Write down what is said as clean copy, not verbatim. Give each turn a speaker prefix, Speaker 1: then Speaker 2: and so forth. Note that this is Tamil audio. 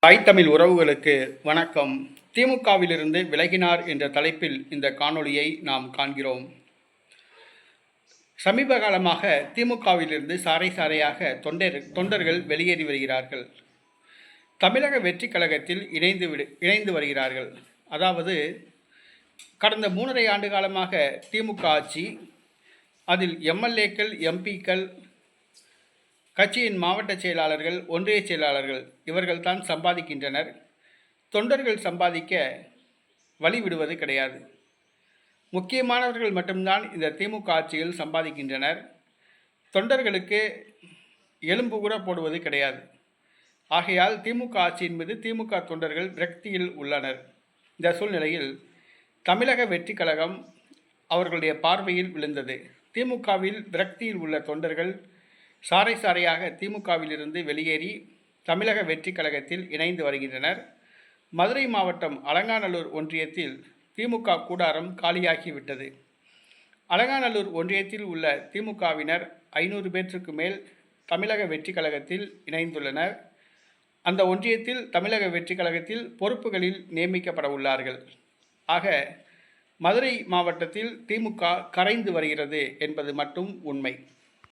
Speaker 1: தாய் தமிழ் உறவுகளுக்கு வணக்கம். திமுகவிலிருந்து விலகினார் என்ற தலைப்பில் இந்த காணொளியை நாம் காண்கிறோம். சமீப காலமாக திமுகவிலிருந்து சாறை சாறையாக தொண்டர்கள் வெளியேறி வருகிறார்கள். தமிழக வெற்றி கழகத்தில் இணைந்து வருகிறார்கள். அதாவது கடந்த 3.5 ஆண்டு காலமாக திமுக ஆட்சி, அதில் எம்எல்ஏக்கள், எம்பிக்கள், கட்சியின் மாவட்ட செயலாளர்கள், ஒன்றிய செயலாளர்கள் இவர்கள்தான் சம்பாதிக்கின்றனர். தொண்டர்கள் சம்பாதிக்க வழி விடுவது கிடையாது. முக்கியமானவர்கள் மட்டும்தான் இந்த திமுக ஆட்சியில் சம்பாதிக்கின்றனர். தொண்டர்களுக்கு எலும்பு கூட போடுவது கிடையாது. ஆகையால் திமுக ஆட்சியின் மீது திமுக தொண்டர்கள் விரக்தியில் உள்ளனர். இந்த சூழ்நிலையில் தமிழக வெற்றி கழகம் அவர்களுடைய பார்வையில் விழுந்தது. திமுகவில் விரக்தியில் உள்ள தொண்டர்கள் சாறை சாறையாக திமுகவிலிருந்து வெளியேறி தமிழக வெற்றி கழகத்தில் இணைந்து வருகின்றனர். மதுரை மாவட்டம் அலங்காநல்லூர் ஒன்றியத்தில் திமுக கூடாரம் காலியாகிவிட்டது. அலங்காநல்லூர் ஒன்றியத்தில் உள்ள திமுகவினர் 500 பேற்றுக்கு மேல் தமிழக வெற்றி கழகத்தில் இணைந்துள்ளனர். அந்த ஒன்றியத்தில் தமிழக வெற்றி கழகத்தில் பொறுப்புகளில் நியமிக்கப்பட உள்ளார்கள். ஆக மதுரை மாவட்டத்தில் திமுக கரைந்து வருகிறது என்பது மட்டும் உண்மை.